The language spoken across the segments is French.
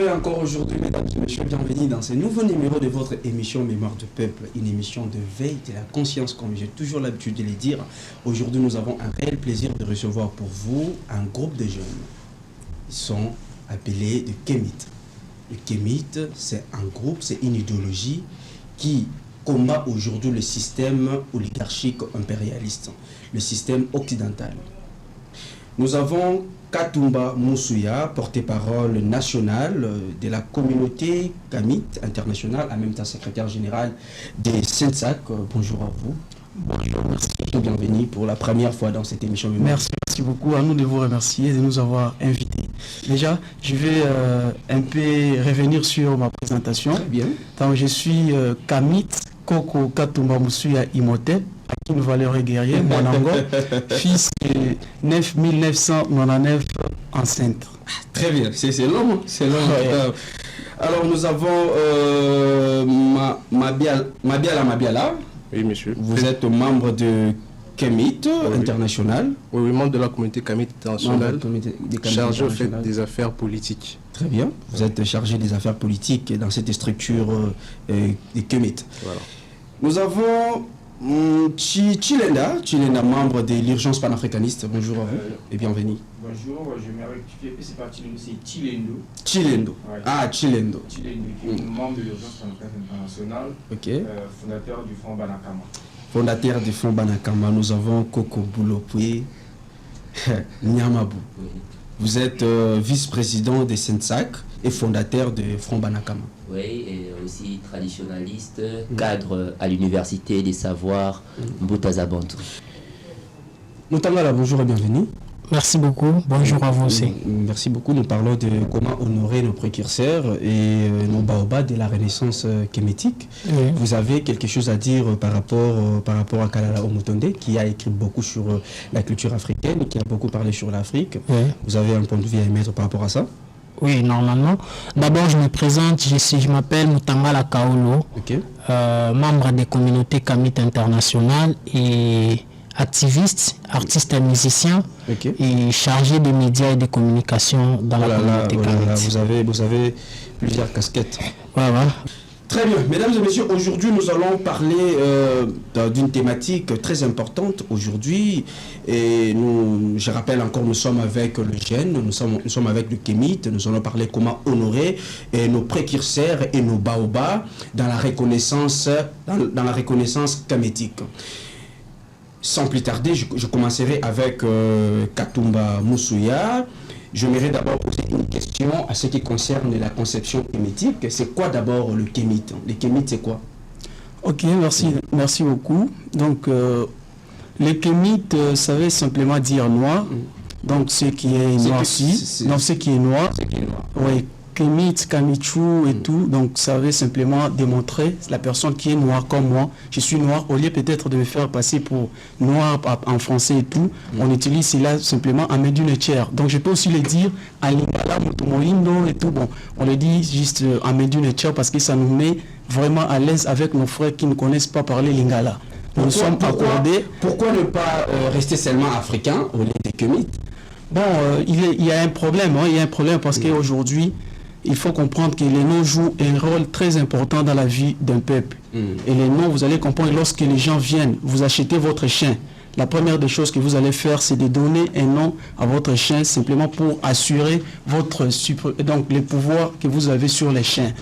et encore aujourd'hui, mesdames et messieurs, bienvenue dans ce nouveau numéro de votre émission Mémoire de Peuple, une émission de veille de la conscience, comme j'ai toujours l'habitude de le dire. Aujourd'hui, nous avons un réel plaisir de recevoir pour vous un groupe de jeunes. Ils sont appelés le Kémit. Le Kémit, c'est un groupe, c'est une idéologie qui combat aujourd'hui le système oligarchique impérialiste, le système occidental. Nous avons Katumba Mousouya, porte-parole national de la communauté Kémit internationale, en même temps secrétaire général des SENSAC. Bonjour à vous. Bonjour, merci. Bienvenue pour la première fois dans cette émission. Merci beaucoup. À nous de vous remercier de nous avoir invités. Déjà, je vais un peu revenir sur ma présentation. Très bien. Donc, je suis Kémit Koko Katumba Mousouya Imhotep, à une valeur guerrier, Mwanango, fils de 9999 enceinte. Très bien, c'est long, c'est long. Ouais. Alors nous avons Mabiala. Oui, monsieur. Vous êtes membre de Kémit international. Oui, membre de la communauté Kémit internationale, chargé au fait des affaires politiques. Très bien. Vous êtes chargé des affaires politiques dans cette structure de Kémit. Voilà. Nous avons Chilenda, membre de l'urgence panafricaniste. Bonjour à vous et bienvenue. Bonjour, je m'ai rectifié, c'est pas Chilendo, c'est Chilendo. Chilendo. Ouais. Ah, Chilendo. Chilendo, qui est membre de l'urgence panafricaniste internationale, fondateur du Fonds Banakama. Fondateur du Fonds Banakama, nous avons Koko Boulopoué Nyamabou. Vous êtes vice-président des SENSAC et fondateur du Fonds Banakama. Oui, et aussi traditionnaliste, cadre à l'Université des Savoirs Mbutazabantu. Moutangala, bonjour et bienvenue. Merci beaucoup, bonjour à vous aussi. Merci beaucoup, nous parlons de comment honorer nos précurseurs et nos baobabs de la renaissance kémétique. Oui. Vous avez quelque chose à dire par rapport à Kalala Omutonde, qui a écrit beaucoup sur la culture africaine, qui a beaucoup parlé sur l'Afrique. Oui. Vous avez un point de vue à émettre par rapport à ça? Oui, normalement. D'abord, je me présente, je m'appelle Mutangala Kaolo, membre des communautés Kémit internationales et activiste, artiste et musicien, et chargé de médias et de communication dans la communauté Kémit. Vous avez plusieurs casquettes. Voilà. Très bien. Mesdames et messieurs, aujourd'hui, nous allons parler d'une thématique très importante aujourd'hui. Et je rappelle encore, nous sommes avec le jeune, nous sommes avec le Kémit. Nous allons parler comment honorer nos précurseurs et nos baobabs dans la reconnaissance kémétique. Sans plus tarder, je commencerai avec Katumba Mousouya. J'aimerais d'abord poser une question à ce qui concerne la conception kémétique. C'est quoi d'abord le Kémit? Le Kémit, c'est quoi? Ok, merci beaucoup. Donc, le Kémit, ça veut simplement dire noir. Donc, ce qui est noir, ce qui est noir. Oui. Kémit, Kamichou et tout, donc ça veut simplement démontrer la personne qui est noire comme moi. Je suis noir, au lieu peut-être de me faire passer pour noir en français et tout, on utilise cela simplement en Médunetière. Donc je peux aussi le dire en Lingala, Mutumoindo et tout. Bon, on le dit juste en Médunetière parce que ça nous met vraiment à l'aise avec nos frères qui ne connaissent pas parler Lingala. Nous sommes accordés. Pourquoi ne pas rester seulement africain au lieu des Kémit? Bon, il y a un problème, il y a un problème parce qu'aujourd'hui, il faut comprendre que les noms jouent un rôle très important dans la vie d'un peuple. Et les noms, vous allez comprendre, lorsque les gens viennent, vous achetez votre chien. La première des choses que vous allez faire, c'est de donner un nom à votre chien simplement pour assurer donc le pouvoir que vous avez sur les chiens.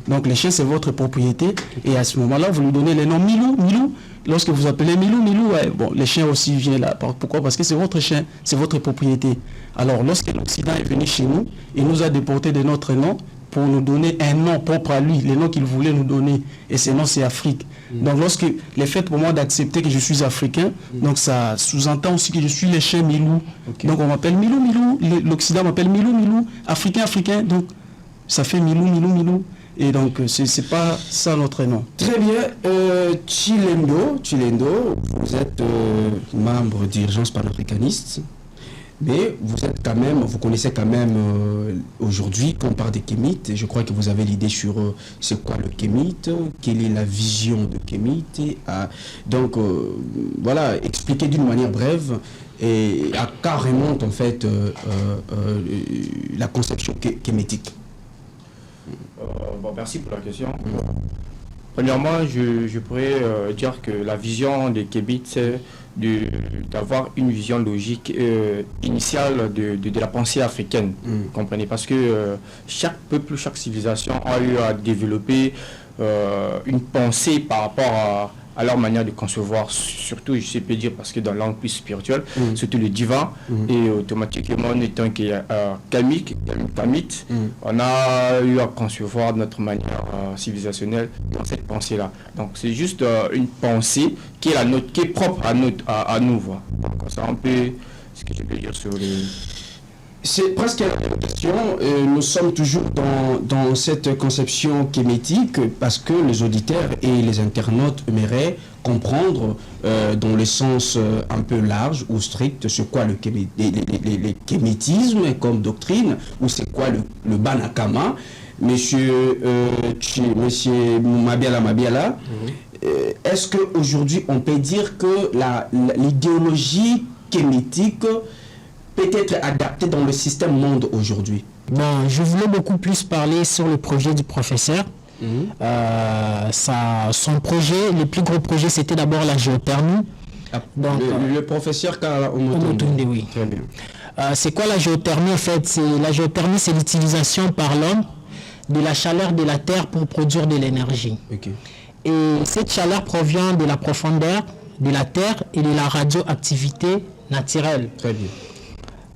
Donc les chiens, c'est votre propriété. Et à ce moment-là, vous lui donnez le nom Milou, Milou. Lorsque vous appelez Milou, Milou, bon, les chiens aussi viennent là. Pourquoi? Parce que c'est votre chien, c'est votre propriété. Alors, lorsque l'Occident est venu chez nous, il nous a déporté de notre nom pour nous donner un nom propre à lui, le nom qu'il voulait nous donner. Et ce nom, c'est Afrique. Donc, lorsque le fait pour moi d'accepter que je suis africain, donc ça sous-entend aussi que je suis le chien Milou. Donc, on m'appelle Milou, Milou. L'Occident m'appelle Milou, Milou. Africain, africain. Donc, ça fait Milou, Milou, Milou. Et donc, c'est pas ça notre nom. Très bien. Chilendo, vous êtes membre d'Urgence panafricaniste, mais vous connaissez quand même aujourd'hui qu'on parle des Kémit. Je crois que vous avez l'idée sur c'est quoi le Kémit, quelle est la vision de Kémit. Donc, voilà, expliquer d'une manière brève et à quoi remonte en fait la conception kémétique. Merci pour la question. Premièrement, je pourrais dire que la vision des Kémites, c'est d'avoir une vision logique initiale de la pensée africaine. Comprenez? Parce que chaque peuple, chaque civilisation a eu à développer une pensée par rapport à leur manière de concevoir, surtout, je peux dire, parce que dans l'angle plus spirituel, surtout le divin, et automatiquement, étant kamite, on a eu à concevoir notre manière civilisationnelle dans cette pensée-là. Donc, c'est juste une pensée qui est la nôtre, qui est propre à nous. Voilà. Donc, c'est un peu ce que je peux dire sur les... C'est presque la même question. Nous sommes toujours dans cette conception kémétique parce que les auditeurs et les internautes aimeraient comprendre dans le sens un peu large ou strict c'est quoi le kémétisme comme doctrine ou c'est quoi le Banakama. Monsieur Mabiala, est-ce qu'aujourd'hui on peut dire que l'idéologie kémétique peut être adapté dans le système monde aujourd'hui? Bon, je voulais beaucoup plus parler sur le projet du professeur. Son projet, le plus gros projet, c'était d'abord la géothermie. Donc, le professeur Kalala Omotunde, oui. Très bien. C'est quoi la géothermie en fait? La géothermie, c'est l'utilisation par l'homme de la chaleur de la terre pour produire de l'énergie. Okay. Et cette chaleur provient de la profondeur de la terre et de la radioactivité naturelle. Très bien.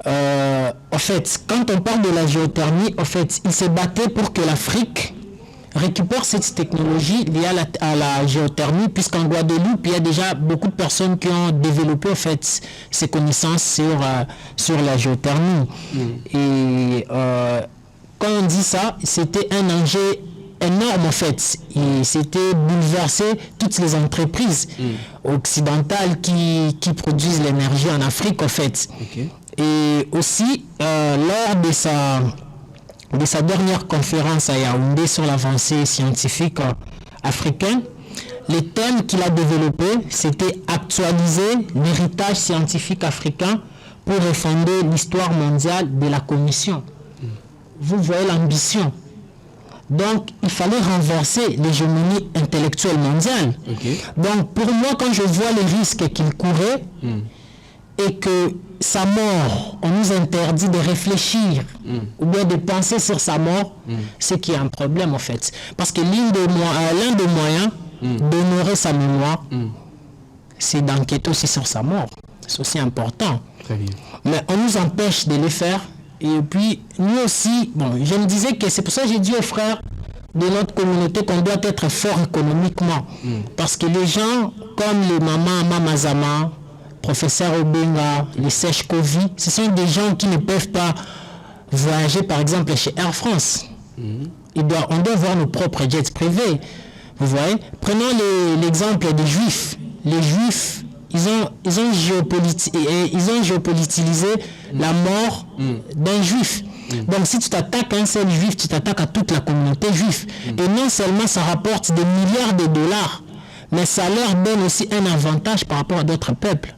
En fait, quand on parle de la géothermie, en fait, il s'est battu pour que l'Afrique récupère cette technologie liée à la géothermie, puisqu'en Guadeloupe, il y a déjà beaucoup de personnes qui ont développé en fait ces connaissances sur la géothermie. Et quand on dit ça, c'était un enjeu énorme en fait. Et c'était bouleverser toutes les entreprises occidentales qui produisent l'énergie en Afrique en fait. Okay. Et aussi, lors de sa dernière conférence à Yaoundé sur l'avancée scientifique africaine, les thèmes qu'il a développés, c'était actualiser l'héritage scientifique africain pour refonder l'histoire mondiale de la Commission. Vous voyez l'ambition. Donc, il fallait renverser l'hégémonie intellectuelle mondiale. Okay. Donc, pour moi, quand je vois les risques qu'il courait, et que sa mort, on nous interdit de réfléchir ou bien de penser sur sa mort, c'est qu'il y a un problème en fait. Parce que l'un des moyens d'honorer sa mémoire, c'est d'enquêter aussi sur sa mort. C'est aussi important. Très bien. Mais on nous empêche de le faire. Et puis, nous aussi, bon, je me disais que c'est pour ça que j'ai dit aux frères de notre communauté qu'on doit être fort économiquement. Parce que les gens, comme les mamans Mamazama, professeur Obenga, les Sèche-Covid, ce sont des gens qui ne peuvent pas voyager par exemple chez Air France. On doit avoir nos propres jets privés. Vous voyez? Prenons l'exemple des Juifs. Les Juifs, ils ont géopolitisé la mort d'un Juif. Donc si tu t'attaques à un seul Juif, tu t'attaques à toute la communauté juive. Et non seulement ça rapporte des milliards de dollars, mais ça leur donne aussi un avantage par rapport à d'autres peuples.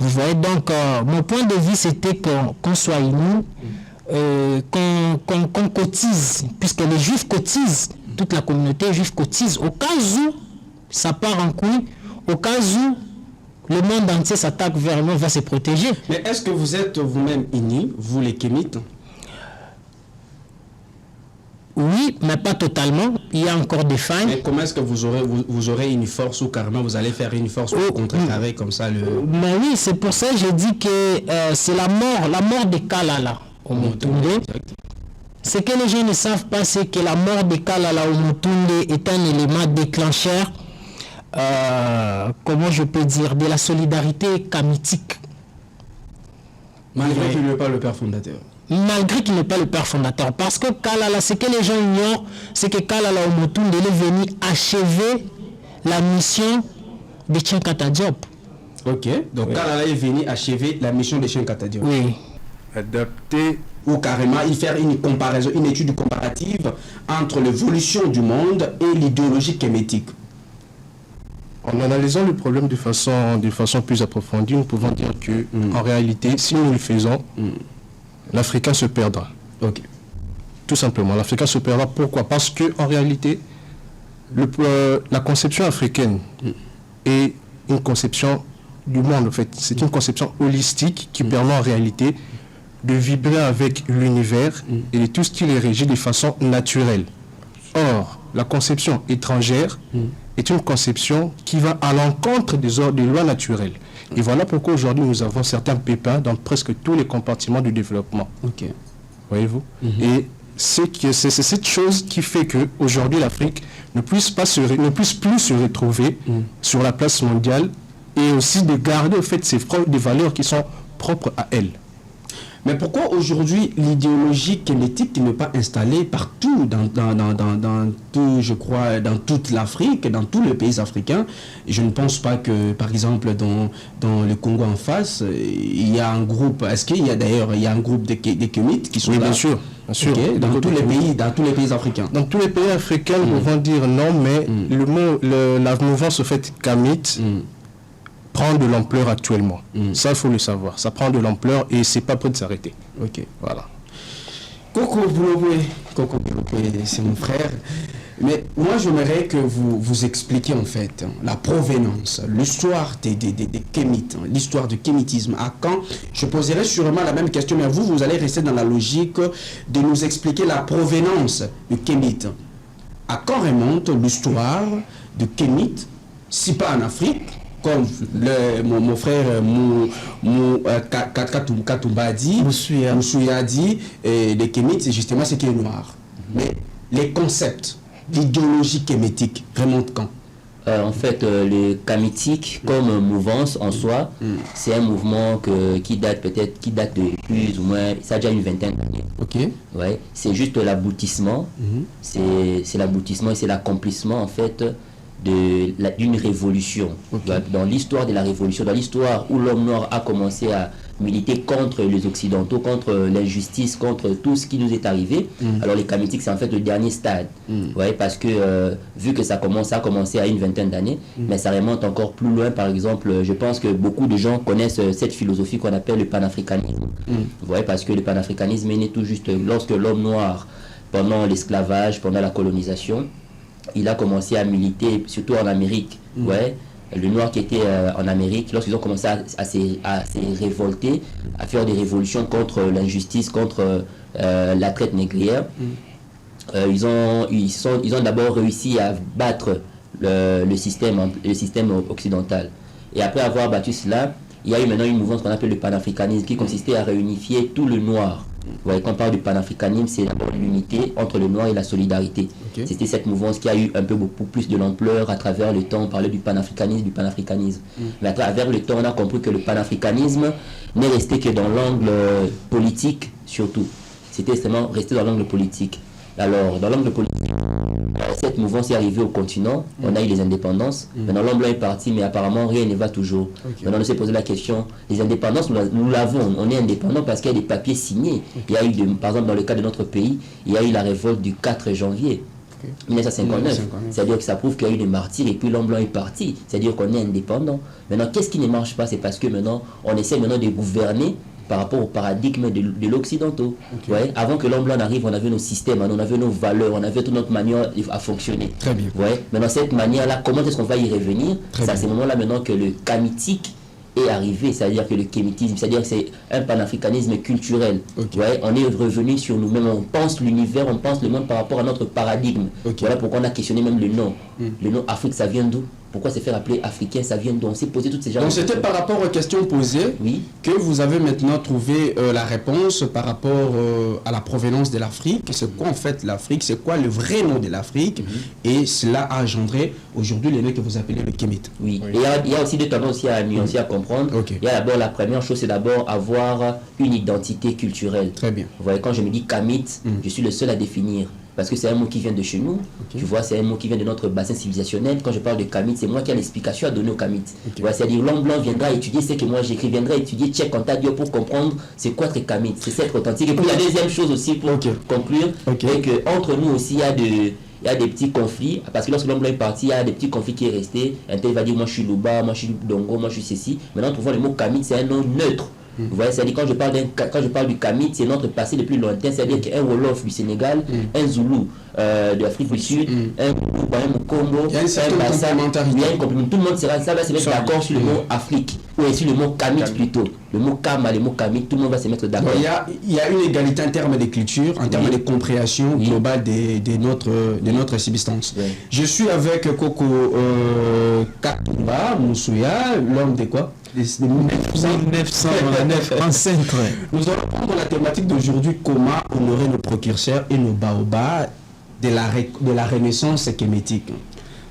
Vous voyez, donc mon point de vue c'était qu'on soit unis, qu'on cotise, puisque les Juifs cotisent, toute la communauté juive cotise, au cas où ça part en couille, au cas où le monde entier s'attaque vers nous, va se protéger. Mais est-ce que vous êtes vous-même unis, vous les Kémites? Oui, mais pas totalement. Il y a encore des failles. Mais comment est-ce que vous aurez une force ou carrément vous allez faire une force pour contrecarrer comme ça le... Mais oui, c'est pour ça que j'ai dit que c'est la mort de Kalala au Motunde. Ce que les gens ne savent pas, c'est que la mort de Kalala au Motunde est un élément déclencheur, comment je peux dire, de la solidarité kamitique. Malgré qu'il n'est pas le père fondateur. Malgré qu'il n'est pas le père fondateur. Parce que Kalala, ce que les gens ignorent, c'est que Kalala Omotunde est venu achever la mission de Tchenkata Diop. Ok, donc Kalala est venu achever la mission de Tchenkata Diop. Oui. Adapter ou carrément il faire une comparaison, une étude comparative entre l'évolution du monde et l'idéologie kémétique. En analysant le problème de façon plus approfondie, nous pouvons dire que en réalité, si nous le faisons, l'Africain se perdra. Ok. Tout simplement, l'Africain se perdra. Pourquoi? Parce qu'en réalité, la conception africaine est une conception du monde, en fait. C'est une conception holistique qui permet en réalité de vibrer avec l'univers et de tout ce qui les régit de façon naturelle. Or, la conception étrangère est une conception qui va à l'encontre des lois naturelles. Et voilà pourquoi aujourd'hui nous avons certains pépins dans presque tous les compartiments du développement. Voyez-vous? Et c'est cette chose qui fait qu'aujourd'hui l'Afrique ne puisse plus se retrouver sur la place mondiale et aussi de garder au fait des valeurs qui sont propres à elle. Mais pourquoi aujourd'hui l'idéologie kémétique n'est pas installée partout dans tout, je crois, dans toute l'Afrique, dans tous les pays africains? Je ne pense pas que, par exemple, dans le Congo en face, il y a un groupe. Est-ce qu'il y a d'ailleurs un groupe de kémites qui sont là? Bien sûr. Okay. Dans tous les pays africains. Dans tous les pays africains, nous pouvons dire non, mais la mouvance au fait kémite prend de l'ampleur actuellement. Ça, il faut le savoir. Ça prend de l'ampleur et c'est pas prêt de s'arrêter. Ok. Voilà. Coco Bouloboué, c'est mon frère. Mais moi, j'aimerais que vous expliquiez en fait la provenance, l'histoire des kémites, l'histoire du kémitisme. À quand? Je poserai sûrement la même question, mais vous allez rester dans la logique de nous expliquer la provenance du kémite. À quand remonte l'histoire du kémite, si pas en Afrique, comme mon frère Katumba a dit, Moussouya a dit, les kémites, c'est justement ce qui est noir. Mais les concepts, l'idéologie kémétique remonte quand? En fait, le kémitique comme mouvance en soi, c'est un mouvement qui date de plus ou moins, ça a déjà une vingtaine d'années. Ok. Ouais, c'est juste l'aboutissement, c'est l'aboutissement et c'est l'accomplissement en fait d'une révolution. Dans l'histoire de la révolution, dans l'histoire où l'homme noir a commencé à militer contre les Occidentaux, contre l'injustice, contre tout ce qui nous est arrivé, alors les kémitiques, c'est en fait le dernier stade. Ouais, parce que vu que ça a commencé à une vingtaine d'années, mais ça remonte encore plus loin. Par exemple, je pense que beaucoup de gens connaissent cette philosophie qu'on appelle le panafricanisme. Ouais, parce que le panafricanisme est né tout juste lorsque l'homme noir, pendant l'esclavage, pendant la colonisation, il a commencé à militer, surtout en Amérique. Ouais, le noir qui était en Amérique, lorsqu'ils ont commencé à se révolter, à faire des révolutions contre l'injustice, contre la traite négrière, ils ont d'abord réussi à battre le système occidental. Et après avoir battu cela, il y a eu maintenant une mouvance qu'on appelle le panafricanisme qui consistait à réunifier tout le noir. Ouais, quand on parle du panafricanisme, c'est d'abord l'unité entre le noir et la solidarité. C'était cette mouvance qui a eu beaucoup plus de l'ampleur à travers le temps. On parlait du panafricanisme. Mais à travers le temps, on a compris que le panafricanisme n'est resté que dans l'angle politique surtout. C'était extrêmement resté dans l'angle politique. Alors, dans l'angle politique, cette mouvance est arrivée au continent, on a eu les indépendances, maintenant l'homme blanc est parti, mais apparemment rien ne va toujours. Maintenant on s'est posé la question, les indépendances, nous l'avons, on est indépendant parce qu'il y a des papiers signés. Il y a eu, par exemple dans le cas de notre pays, il y a eu la révolte du 4 janvier 1959, c'est-à-dire que ça prouve qu'il y a eu des martyrs et puis l'homme blanc est parti, c'est-à-dire qu'on est indépendant. Maintenant, qu'est-ce qui ne marche pas? C'est parce que maintenant, on essaie maintenant de gouverner par rapport au paradigme de l'occidentaux. Ouais, avant que l'homme blanc arrive, on avait nos systèmes, on avait nos valeurs, on avait toute notre manière à fonctionner. Très bien. Ouais, maintenant, cette manière-là, comment est-ce qu'on va y revenir? C'est à ce moment-là maintenant que le kémitique est arrivé, c'est-à-dire que le kémitisme, c'est-à-dire que c'est un panafricanisme culturel. Ouais, on est revenu sur nous-mêmes, on pense l'univers, on pense le monde par rapport à notre paradigme. Voilà pourquoi on a questionné même le nom. Le nom Afrique, ça vient d'où? Pourquoi se faire appeler africain? Ça vient d'où? On s'est posé toutes ces choses. Donc c'était par rapport aux questions posées que vous avez maintenant trouvé la réponse par rapport à la provenance de l'Afrique. C'est quoi en fait l'Afrique? C'est quoi le vrai nom de l'Afrique? Et cela a engendré aujourd'hui les noms que vous appelez le kémite. Oui. Et il y a aussi deux tendances aussi à nuancer, à comprendre. Il y a d'abord la première chose, c'est d'abord avoir une identité culturelle. Très bien. Vous voyez, quand je me dis kémite, je suis le seul à définir. Parce que c'est un mot qui vient de chez nous, tu vois, c'est un mot qui vient de notre bassin civilisationnel. Quand je parle de kémite, c'est moi qui ai l'explication à donner au kémite. C'est-à-dire l'homme blanc viendra étudier ce que moi j'écris, viendra étudier Cheikh Anta Diop pour comprendre c'est quoi être kémite, c'est être authentique. Et puis la deuxième chose aussi pour conclure, c'est qu'entre nous aussi il y a des petits conflits, parce que lorsque l'homme blanc est parti, il y a des petits conflits qui est resté. Un tel va dire moi je suis Luba, moi je suis Dongo, moi je suis ceci. Maintenant, trouvons le mot kémite, c'est un nom neutre. Vous voyez, c'est-à-dire quand je parle du Kamit, c'est notre passé le plus lointain, c'est-à-dire qu'un Wolof du Sénégal, un Zoulou de l'Afrique du Sud, un Congo, il y a une certaine complémentarité. Il y a une complémentarité. Tout le monde va se mettre d'accord sur le mot Afrique, ou sur le mot Kamit plutôt. Le mot Kama, le mot Kamit, tout le monde va se mettre d'accord. Il y a une égalité en termes de culture, en termes de compréhension globale de notre subsistance. Oui. Je suis avec Koko Katumba Moussouya, l'homme de quoi? Des 1909 ancêtre. Nous allons prendre la thématique d'aujourd'hui, comment honorer nos précurseurs et nos baobabs de la renaissance kémétique.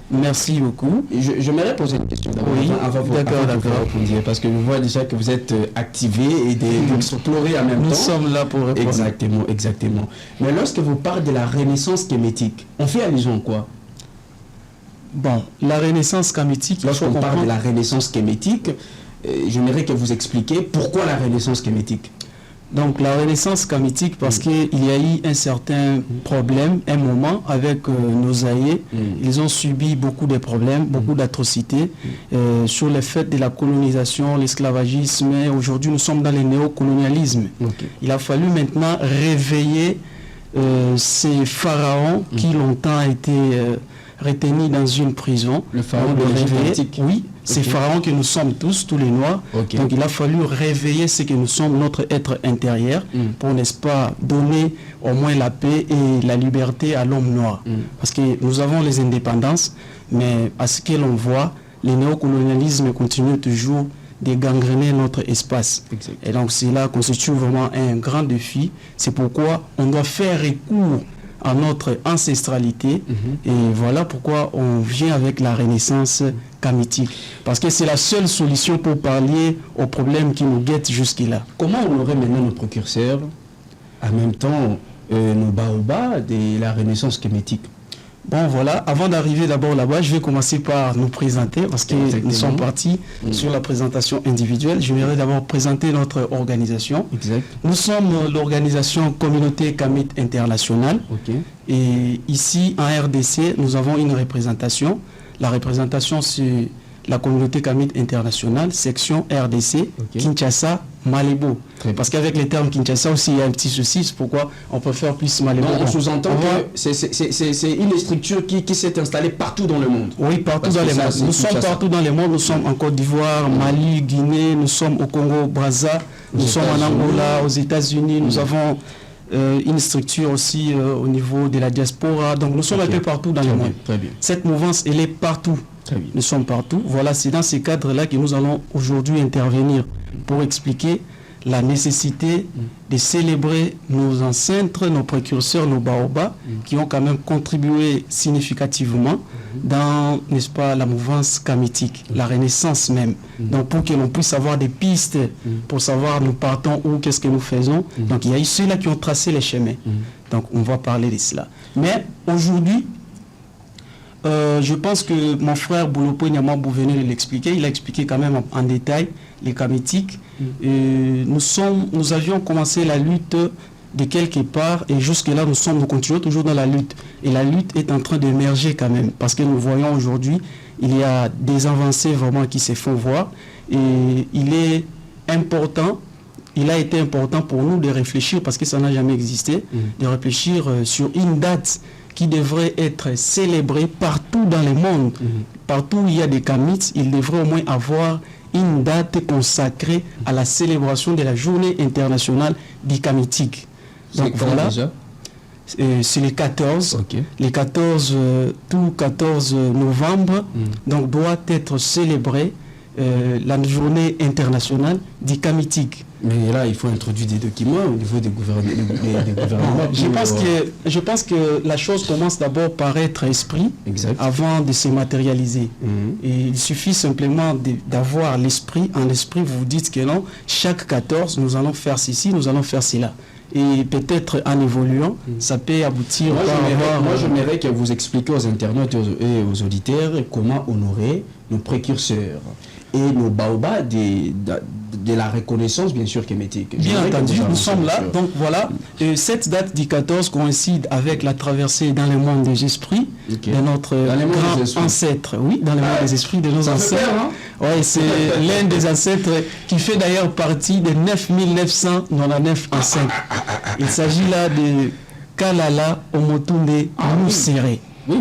Merci beaucoup. Je m'aimerais poser une question d'abord. Oui, d'accord. Parce que je vois déjà que vous êtes activé et d'explorer en même temps. Nous sommes là pour répondre. Exactement. Mais lorsque vous parlez de la renaissance kémétique, on fait allusion à quoi? Bon, la renaissance kémétique... Lorsqu'on parle de la renaissance kémétique, j'aimerais que vous expliquiez pourquoi la renaissance kémétique. Donc la renaissance kémétique, parce qu'il y a eu un certain problème, un moment avec nos aïeux, ils ont subi beaucoup de problèmes, beaucoup d'atrocités sur le fait de la colonisation, l'esclavagisme. Aujourd'hui, nous sommes dans le néocolonialisme. Il a fallu maintenant réveiller ces pharaons qui longtemps étaient retenus dans une prison. Le pharaon de l'Égypte antique. Oui, ces pharaons que nous sommes tous les Noirs. Donc il a fallu réveiller ce que nous sommes, notre être intérieur, pour, n'est-ce pas, donner au moins la paix et la liberté à l'homme noir. Parce que nous avons les indépendances, mais à ce que l'on voit, le néocolonialisme continue toujours de gangréner notre espace. Et donc cela constitue vraiment un grand défi. C'est pourquoi on doit faire recours à notre ancestralité et voilà pourquoi on vient avec la renaissance kémétique, parce que c'est la seule solution pour pallier aux problèmes qui nous guettent jusque-là. Comment on aurait maintenant nos précurseurs, en même temps nos baobabs de la renaissance kémétique? Bon voilà, avant d'arriver d'abord là-bas, je vais commencer par nous présenter parce que nous sommes partis sur la présentation individuelle. Je vais d'abord présenter notre organisation. Nous sommes l'organisation Communauté Kamit Internationale. Et ici en RDC, nous avons une représentation. La représentation c'est la Communauté Kamit Internationale, section RDC, Kinshasa, Malébo. Parce qu'avec les termes Kinshasa aussi, il y a un petit souci, c'est pourquoi on préfère plus Malébo. On sous-entend que c'est une structure qui s'est installée partout dans le monde. Oui, partout dans le monde. Nous sommes partout dans le monde. Nous sommes en Côte d'Ivoire, Mali, Guinée, nous sommes au Congo, Brazza, nous sommes en Angola, aux États-Unis, nous avons une structure aussi au niveau de la diaspora. Donc nous sommes un peu partout dans le monde. Très bien. Cette mouvance, elle est partout. Nous sommes partout. Voilà, c'est dans ces cadres-là que nous allons aujourd'hui intervenir pour expliquer la nécessité de célébrer nos ancêtres, nos précurseurs, nos baobabs, qui ont quand même contribué significativement dans, n'est-ce pas, la mouvance kémétique, la renaissance même. Donc pour que l'on puisse avoir des pistes pour savoir nous partons où, qu'est-ce que nous faisons. Donc il y a eu ceux-là qui ont tracé les chemins. Donc on va parler de cela. Mais aujourd'hui, je pense que mon frère Boulopo Nyamabou venait de l'expliquer. Il a expliqué quand même en détail les kémétiques. Nous avions commencé la lutte de quelque part et jusque-là nous continuons toujours dans la lutte. Et la lutte est en train d'émerger quand même parce que nous voyons aujourd'hui, il y a des avancées vraiment qui se font voir et il est important. Il a été important pour nous de réfléchir, parce que ça n'a jamais existé, de réfléchir sur une date qui devrait être célébrée partout dans le monde. Partout où il y a des kémites, il devrait au moins avoir une date consacrée à la célébration de la journée internationale du kémétique. Donc voilà, c'est les 14, les 14, tout 14 novembre, donc doit être célébrée la journée internationale du kémétique. Mais là, il faut introduire des documents au niveau des gouvernements. Je pense que la chose commence d'abord par être esprit avant de se matérialiser. Et il suffit simplement d'avoir l'esprit. En esprit, vous vous dites que non, chaque 14, nous allons faire ceci, nous allons faire cela. Et peut-être en évoluant, ça peut aboutir. Moi, j'aimerais que vous expliquiez aux internautes et aux auditeurs comment honorer nos précurseurs et nos baobabs de la reconnaissance, bien sûr, qu'émettait. Bien entendu, nous sommes là. Donc voilà, cette date du 14 coïncide avec la traversée dans le monde des esprits de notre grand ancêtre. Oui, dans le monde des esprits de nos ancêtres. Ouais, c'est l'un des ancêtres qui fait d'ailleurs partie des 9999 ancêtres. Il s'agit là de Kalala Omotunde Nusere. Oui,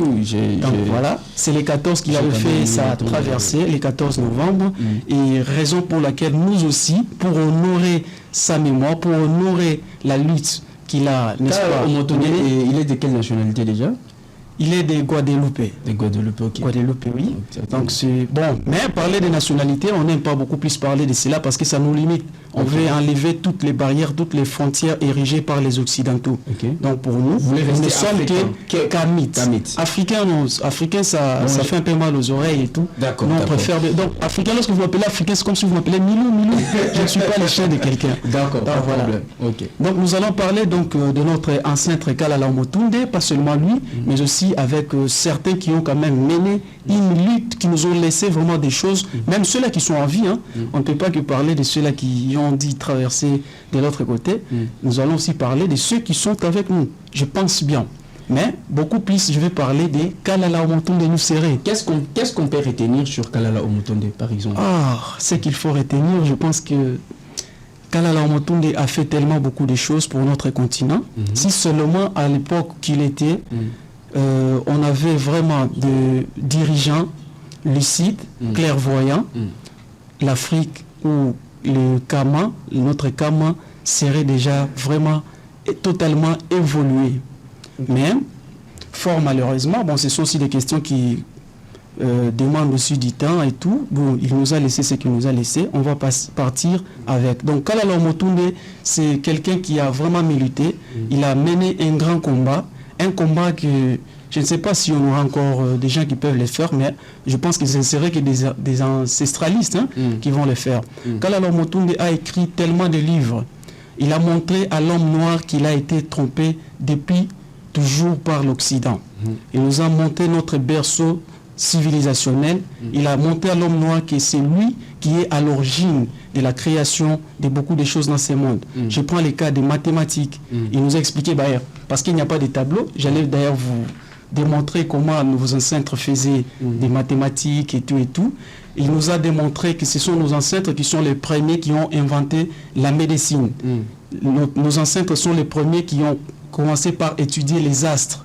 donc voilà, c'est les 14 qu'il avait fait sa traversée, les 14 novembre, et raison pour laquelle nous aussi, pour honorer sa mémoire, pour honorer la lutte qu'il a, n'est-ce pas, il est de quelle nationalité déjà? Il est de Guadeloupe. De Guadeloupe, ok. Guadeloupe, oui. Donc c'est bon. Mais parler de nationalité, on n'aime pas beaucoup plus parler de cela parce que ça nous limite. On veut enlever toutes les barrières, toutes les frontières érigées par les Occidentaux. Donc pour nous, nous ne sommes qu'Amites. Africains, ça fait un peu mal aux oreilles et tout. D'accord. On préfère. Donc Africain, lorsque vous m'appelez Africain, c'est comme si vous m'appelez Milou. Je ne suis pas le chien de quelqu'un. D'accord. Voilà. Donc nous allons parler donc de notre ancêtre Kalala Omotunde, pas seulement lui, mais aussi avec certains qui ont quand même mené une lutte, qui nous ont laissé vraiment des choses, même ceux-là qui sont en vie. On ne peut pas que parler de ceux-là qui ont dit traverser de l'autre côté. Nous allons aussi parler de ceux qui sont avec nous. Je pense bien. Mais beaucoup plus, je vais parler de Kalala Omotunde Nusere. Qu'est-ce qu'on peut retenir sur Kalala Omotunde, par exemple? Ce qu'il faut retenir, je pense que Kalala Omotunde a fait tellement beaucoup de choses pour notre continent. Si seulement à l'époque qu'il était, on avait vraiment des dirigeants lucides, clairvoyants. L'Afrique ou le Kama, notre Kama serait déjà vraiment totalement évolué. Mais, fort malheureusement, bon, ce sont aussi des questions qui demandent aussi du temps et tout. Bon, il nous a laissé ce qu'il nous a laissé. On va partir avec. Donc, Kalala Omotunde, c'est quelqu'un qui a vraiment milité. Il a mené un grand combat. Un combat que je ne sais pas si on aura encore des gens qui peuvent le faire, mais je pense que ce serait que des ancestralistes qui vont le faire. Kalala Omotunde a écrit tellement de livres. Il a montré à l'homme noir qu'il a été trompé depuis toujours par l'Occident. Il nous a montré notre berceau civilisationnel. Il a montré à l'homme noir que c'est lui qui est à l'origine de la création de beaucoup de choses dans ce monde. Je prends le cas des mathématiques. Il nous a expliqué, parce qu'il n'y a pas de tableau, j'allais d'ailleurs vous démontrer comment nos ancêtres faisaient des mathématiques et tout. Il nous a démontré que ce sont nos ancêtres qui sont les premiers qui ont inventé la médecine. Nos ancêtres sont les premiers qui ont commencé par étudier les astres.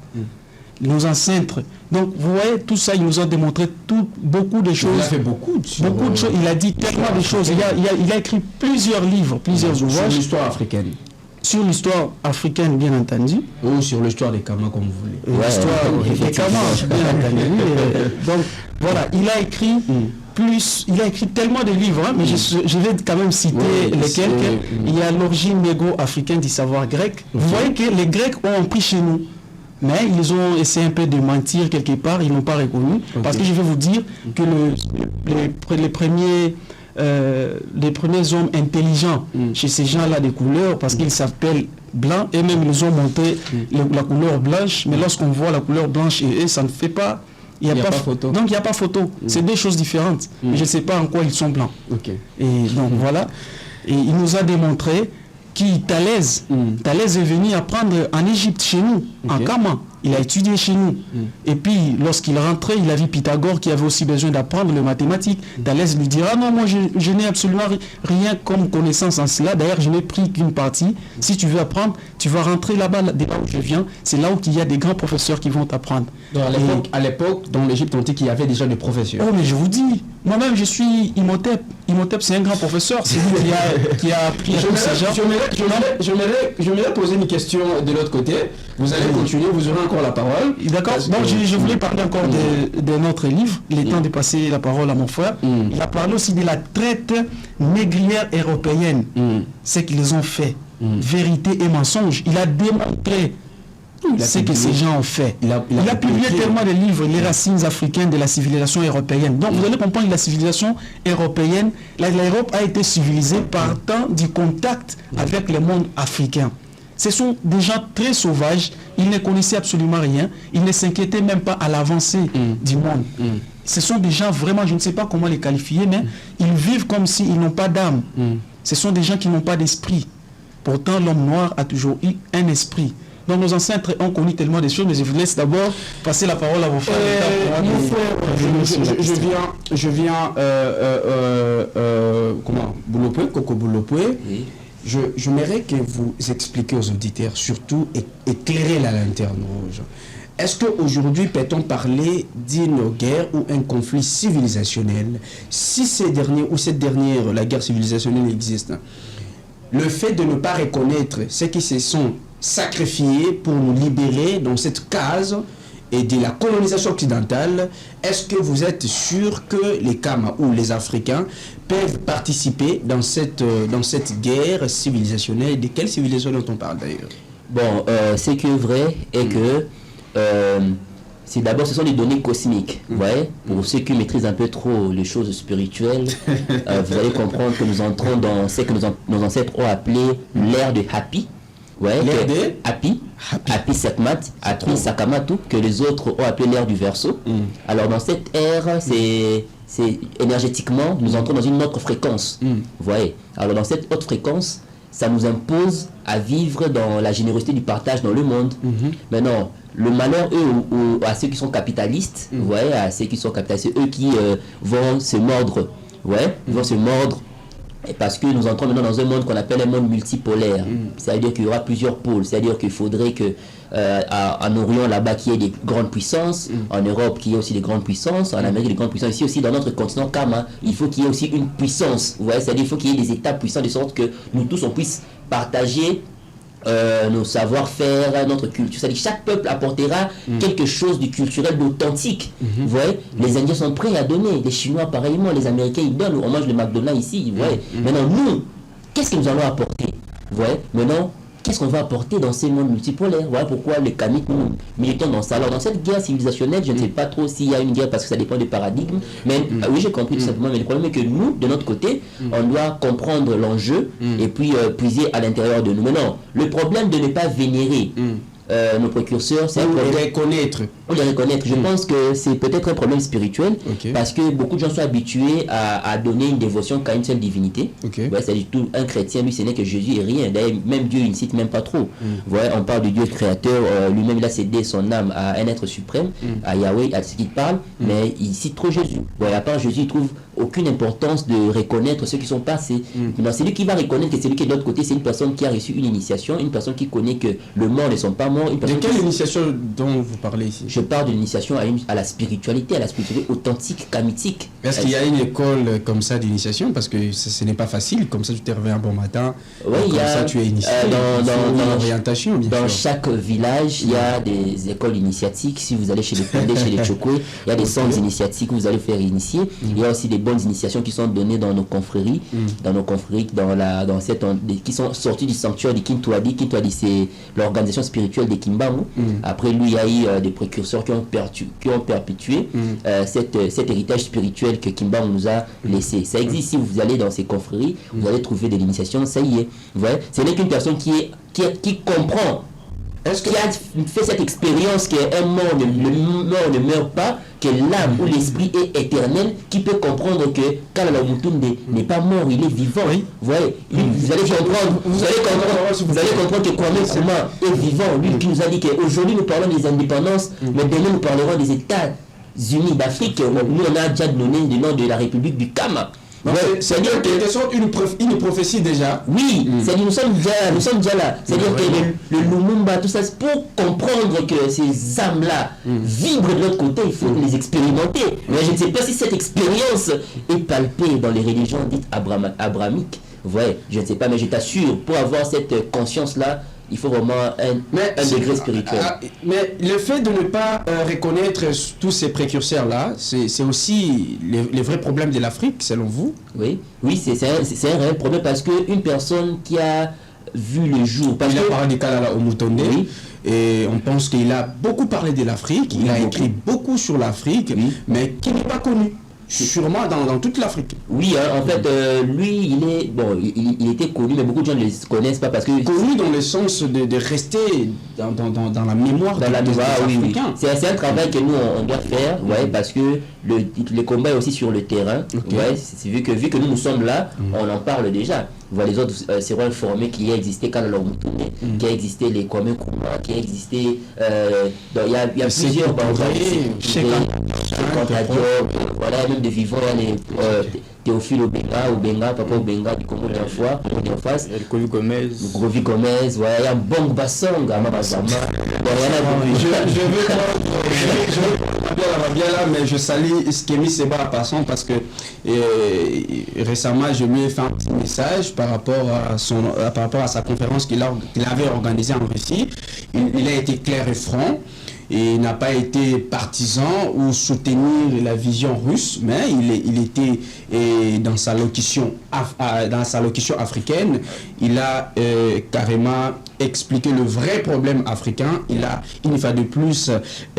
Nos ancêtres. Donc, vous voyez, tout ça, il nous a démontré beaucoup de choses. Il a fait beaucoup de choses. Il a dit tellement de choses. Il a écrit plusieurs livres, plusieurs ouvrages. Sur l'histoire africaine. Sur l'histoire africaine, bien entendu. Ou sur l'histoire des Kama, comme vous voulez. L'histoire des Kama, bien entendu. Donc, voilà, il a écrit il a écrit tellement de livres, mais je vais quand même citer lesquels. Il y a l'origine négo-africaine du savoir grec. Vous voyez que les Grecs ont pris chez nous. Mais ils ont essayé un peu de mentir quelque part, ils n'ont pas reconnu. Parce que je vais vous dire que les premiers hommes intelligents chez ces gens-là de couleur, parce qu'ils s'appellent blancs, et même ils ont montré la couleur blanche, mais lorsqu'on voit la couleur blanche et eux, ça ne fait pas... Il n'y a pas photo. Donc il n'y a pas photo. C'est deux choses différentes. Mais je ne sais pas en quoi ils sont blancs. Et donc voilà. Et il nous a démontré Thalès est venu apprendre en Égypte chez nous, en Kama. Il a étudié chez nous. Et puis, lorsqu'il rentrait, il a vu Pythagore qui avait aussi besoin d'apprendre les mathématiques. Thalès lui dira, non, moi, je n'ai absolument rien comme connaissance en cela. D'ailleurs, je n'ai pris qu'une partie. Si tu veux apprendre, tu vas rentrer là-bas, de là où je viens. C'est là où il y a des grands professeurs qui vont t'apprendre. À l'époque, dans l'Égypte antique, il y avait déjà des professeurs. Oh, mais je vous dis, moi-même, je suis Imhotep. Imhotep, c'est un grand professeur. C'est lui qui a appris à tous ces gens. J'aimerais poser une question de l'autre côté. Vous allez continuer, vous aurez encore la parole. D'accord. Donc je voulais parler encore de notre livre, Il est temps de passer la parole à mon frère. Il a parlé aussi de la traite négrière européenne. Ce qu'ils ont fait. Vérité et mensonge. Il a démontré ce que ces gens ont fait. Il a publié tellement de livres, les racines africaines de la civilisation européenne. Donc vous allez comprendre que la civilisation européenne, l'Europe a été civilisée partant du contact avec le monde africain. Ce sont des gens très sauvages, ils ne connaissaient absolument rien, ils ne s'inquiétaient même pas à l'avancée du monde. ce sont des gens vraiment, je ne sais pas comment les qualifier, mais ils vivent comme s'ils n'ont pas d'âme. Ce sont des gens qui n'ont pas d'esprit. Pourtant, l'homme noir a toujours eu un esprit. Donc nos ancêtres ont connu tellement de choses, mais je vous laisse d'abord passer la parole à vos frères. Je viens comment Boulopoué, Coco Boulopoué. Oui. J'aimerais que vous expliquiez aux auditeurs, surtout éclairer la lanterne rouge. Est-ce qu'aujourd'hui, peut-on parler d'une guerre ou un conflit civilisationnel si cette dernière, la guerre civilisationnelle existe? Le fait de ne pas reconnaître ceux qui se sont sacrifiés pour nous libérer dans cette case et de la colonisation occidentale, est-ce que vous êtes sûr que les Kama ou les Africains peuvent participer dans cette guerre civilisationnelle? De quelle civilisation dont on parle d'ailleurs? Bon, ce qui est vrai est que c'est d'abord, ce sont des données cosmiques. Ouais? Pour ceux qui maîtrisent un peu trop les choses spirituelles, vous allez comprendre que nous entrons dans ce que nos ancêtres ont appelé l'ère de Hapi. Ouais, Hapi Sekmat, Hapi Sakamatu, que les autres ont appelé l'ère du Verseau. Alors dans cette ère, c'est énergétiquement, nous entrons dans une autre fréquence. Vous voyez. Alors dans cette haute fréquence, ça nous impose à vivre dans la générosité du partage dans le monde. Maintenant, le malheur, eux, à ceux qui sont capitalistes, ouais, à ceux qui sont capitalistes, c'est eux qui vont se mordre. Ouais, ils vont se mordre. Et parce que nous entrons maintenant dans un monde qu'on appelle un monde multipolaire. C'est-à-dire qu'il y aura plusieurs pôles. C'est-à-dire qu'il faudrait que en Orient, là-bas, qu'il y ait des grandes puissances. En Europe, qu'il y ait aussi des grandes puissances. En Amérique, des grandes puissances. Ici aussi, dans notre continent Kama, il faut qu'il y ait aussi une puissance. Vous voyez, c'est-à-dire qu'il faut qu'il y ait des États puissants de sorte que nous tous, on puisse partager nos savoir-faire, notre culture. C'est-à-dire que chaque peuple apportera quelque chose de culturel, d'authentique. Vous voyez, les Indiens sont prêts à donner, les Chinois pareillement, les Américains ils donnent, on mange le McDonald's ici. Vous voyez. Maintenant, nous, qu'est-ce que nous allons apporter? Vous voyez, maintenant, qu'est-ce qu'on va apporter dans ces mondes multipolaires? Voilà pourquoi les Kamites, nous militons dans ça. Alors dans cette guerre civilisationnelle, je ne sais pas trop s'il y a une guerre parce que ça dépend des paradigmes, mais oui, j'ai compris tout simplement, mais le problème est que nous, de notre côté, on doit comprendre l'enjeu et puis puiser à l'intérieur de nous. Mais non, le problème de ne pas vénérer nos précurseurs, c'est un problème. Les reconnaître. On les reconnaître. Je pense que c'est peut-être un problème spirituel parce que beaucoup de gens sont habitués à donner une dévotion qu'à une seule divinité. Ouais, c'est-à-dire tout un chrétien, lui, ce n'est que Jésus et rien. D'ailleurs, même Dieu, il ne cite même pas trop. Ouais, on parle de Dieu créateur, lui-même, il a cédé son âme à un être suprême, à Yahweh, à ce qu'il parle, mais il cite trop Jésus. Ouais, à part Jésus, il trouve aucune importance de reconnaître ceux qui sont passés. C'est lui qui va reconnaître que celui qui est de l'autre côté, c'est une personne qui a reçu une initiation, une personne qui connaît que le mort ne sont pas morts. De quelle initiation dont vous parlez ici? Je parle de l'initiation à la spiritualité authentique, kamitique. Est-ce qu'il y a une école comme ça d'initiation? Parce que ce n'est pas facile, comme ça tu t'es réveillé un bon matin, comme ça tu es initié. Dans l'orientation, bien sûr. Dans chaque village, il y a des écoles initiatiques. Si vous allez chez les Pandés, chez les Chokwe, il y a des centres initiatiques où vous allez faire initier. Il y a aussi des bonnes initiations qui sont données dans nos confréries, qui sont sorties du sanctuaire du Kintouadi. Kintouadi, c'est l'organisation spirituelle des Kimbangu. Après lui, il y a eu des précurseurs qui ont perpétué cet héritage spirituel que Kimbangu nous a laissé. Ça existe. Si vous allez dans ces confréries, vous allez trouver de l'initiation, ça y est. Vous voyez, ce n'est qu'une personne qui comprend, qui a fait cette expérience qu'un mort ne meurt pas, que l'âme ou l'esprit est éternel, qui peut comprendre que Kalala Mutunde n'est pas mort, il est vivant. Vous voyez, vous allez comprendre que Kwame Nkrumah est vivant. Lui qui nous a dit qu'aujourd'hui nous parlons des indépendances, mais demain nous parlerons des États-Unis d'Afrique. Nous on a déjà donné le nom de la République du Kama. C'est-à-dire qu'il y a une prophétie déjà. Oui, c'est-à-dire nous sommes déjà là. C'est-à-dire que le Lumumba, tout ça, c'est pour comprendre que ces âmes-là vibrent de l'autre côté, il faut les expérimenter. Mais je ne sais pas si cette expérience est palpée dans les religions dites abrahamiques. Vous voyez, je ne sais pas, mais je t'assure, pour avoir cette conscience-là, il faut vraiment un degré spirituel. Mais le fait de ne pas reconnaître tous ces précurseurs-là, c'est aussi les vrais problèmes de l'Afrique, selon vous? Oui, c'est un réel problème parce qu'une personne qui a vu le jour... Il a parlé de Kalala Omutonde, et on pense qu'il a beaucoup parlé de l'Afrique, il a écrit beaucoup sur l'Afrique, mais qui n'est pas connu. Sûrement dans toute l'Afrique. Oui, en fait, lui, il était connu, mais beaucoup de gens ne le connaissent pas parce que... Connu dans le sens de rester dans la mémoire des Africains. C'est un travail que nous, on doit faire, parce que le combat est aussi sur le terrain. Okay. Ouais, c'est vu que nous sommes là, on en parle déjà. Vous voyez les autres seront informés qu'il a existé Kalala Moutoune, qu'il a existé les Kwame Nkrumah, qu'il a existé il y a plusieurs voilà, même de vivants, il y a les Théophile Obenga, Papa Obenga du Congo d'un fois, en face. Grovi Gomez, voilà, il y a Bong Basong, Amabazama. Je veux bien là, mais je salue Skemi Seba en passant parce que récemment je lui ai fait un petit message par rapport à sa conférence qu'il avait organisée en Russie. Il a été clair et franc. Et n'a pas été partisan ou soutenir la vision russe, mais il était dans sa locution africaine, il a carrément expliqué le vrai problème africain. Il a une fois de plus